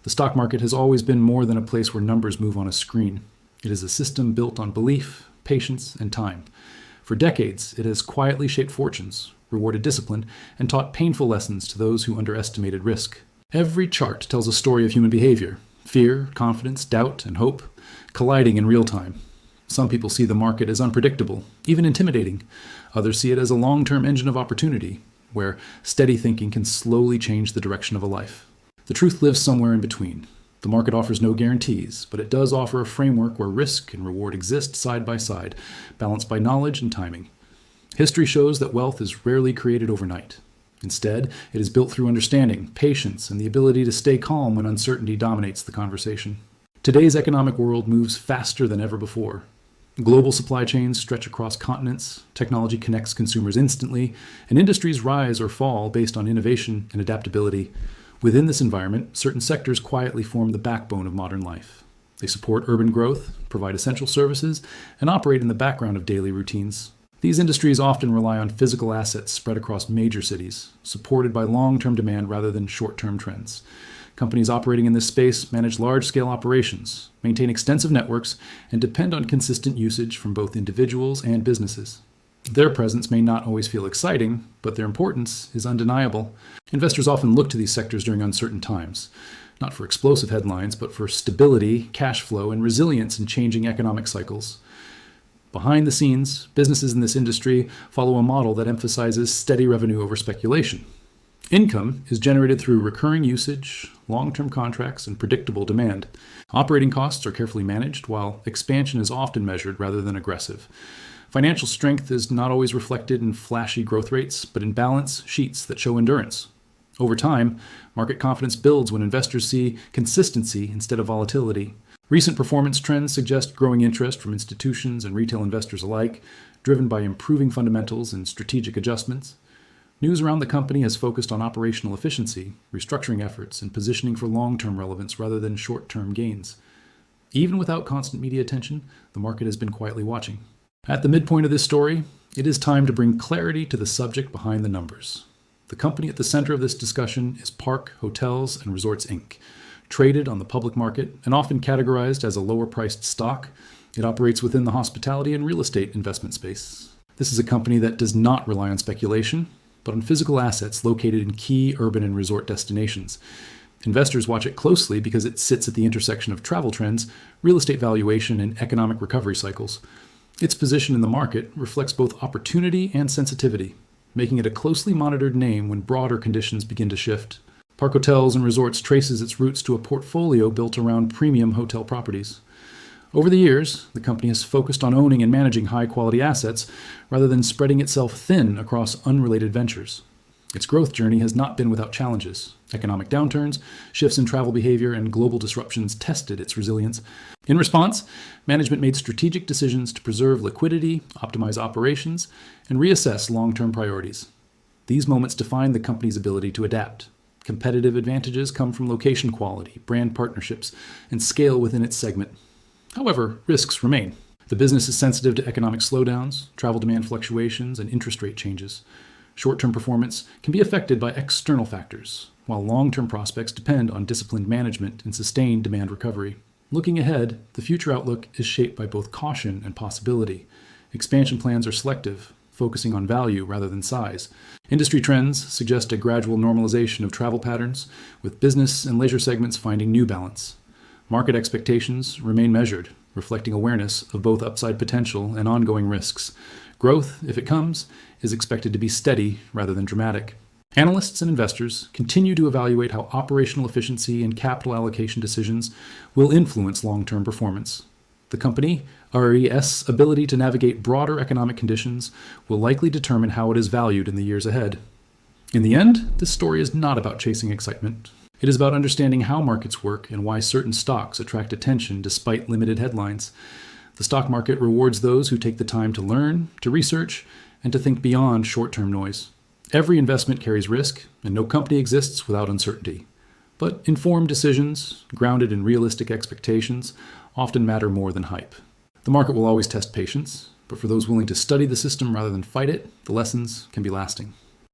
The stock market has always been more than a place where numbers move on a screen. It is a system built on belief, patience, and time. For decades, it has quietly shaped fortunes, rewarded discipline, and taught painful lessons to those who underestimated risk. Every chart tells a story of human behavior: fear, confidence, doubt, and hope, colliding in real time. Some people see the market as unpredictable, even intimidating. Others see it as a long-term engine of opportunity, where steady thinking can slowly change the direction of a life. The truth lives somewhere in between. The market offers no guarantees, but it does offer a framework where risk and reward exist side by side, balanced by knowledge and timing. History shows that wealth is rarely created overnight. Instead, it is built through understanding, patience, and the ability to stay calm when uncertainty dominates the conversation. Today's economic world moves faster than ever before. Global supply chains stretch across continents, technology connects consumers instantly, and industries rise or fall based on innovation and adaptability. Within this environment, certain sectors quietly form the backbone of modern life. They support urban growth, provide essential services, and operate in the background of daily routines. These industries often rely on physical assets spread across major cities, supported by long-term demand rather than short-term trends. Companies operating in this space manage large-scale operations, maintain extensive networks, and depend on consistent usage from both individuals and businesses. Their presence may not always feel exciting, but their importance is undeniable. Investors often look to these sectors during uncertain times, not for explosive headlines, but for stability, cash flow, and resilience in changing economic cycles. Behind the scenes, businesses in this industry follow a model that emphasizes steady revenue over speculation. Income is generated through recurring usage, long-term contracts, and predictable demand. Operating costs are carefully managed, while expansion is often measured rather than aggressive. Financial strength is not always reflected in flashy growth rates, but in balance sheets that show endurance. Over time, market confidence builds when investors see consistency instead of volatility. Recent performance trends suggest growing interest from institutions and retail investors alike, driven by improving fundamentals and strategic adjustments. News around the company has focused on operational efficiency, restructuring efforts, and positioning for long-term relevance rather than short-term gains. Even without constant media attention, the market has been quietly watching. At the midpoint of this story, it is time to bring clarity to the subject behind the numbers. The company at the center of this discussion is Park Hotels and Resorts, Inc. Traded on the public market and often categorized as a lower-priced stock, it operates within the hospitality and real estate investment space. This is a company that does not rely on speculation, but on physical assets located in key urban and resort destinations. Investors watch it closely because it sits at the intersection of travel trends, real estate valuation, and economic recovery cycles. Its position in the market reflects both opportunity and sensitivity, making it a closely monitored name when broader conditions begin to shift. Park Hotels and Resorts traces its roots to a portfolio built around premium hotel properties. Over the years, the company has focused on owning and managing high-quality assets rather than spreading itself thin across unrelated ventures. Its growth journey has not been without challenges. Economic downturns, shifts in travel behavior, and global disruptions tested its resilience. In response, management made strategic decisions to preserve liquidity, optimize operations, and reassess long-term priorities. These moments define the company's ability to adapt. Competitive advantages come from location quality, brand partnerships, and scale within its segment. However, risks remain. The business is sensitive to economic slowdowns, travel demand fluctuations, and interest rate changes. Short-term performance can be affected by external factors, while long-term prospects depend on disciplined management and sustained demand recovery. Looking ahead, the future outlook is shaped by both caution and possibility. Expansion plans are selective, focusing on value rather than size. Industry trends suggest a gradual normalization of travel patterns, with business and leisure segments finding new balance. Market expectations remain measured, reflecting awareness of both upside potential and ongoing risks. Growth, if it comes, is expected to be steady rather than dramatic. Analysts and investors continue to evaluate how operational efficiency and capital allocation decisions will influence long-term performance. The company, REIT's ability to navigate broader economic conditions will likely determine how it is valued in the years ahead. In the end, this story is not about chasing excitement. It is about understanding how markets work and why certain stocks attract attention despite limited headlines. The stock market rewards those who take the time to learn, to research, and to think beyond short-term noise. Every investment carries risk, and no company exists without uncertainty. But informed decisions, grounded in realistic expectations, often matter more than hype. The market will always test patience, but for those willing to study the system rather than fight it, the lessons can be lasting.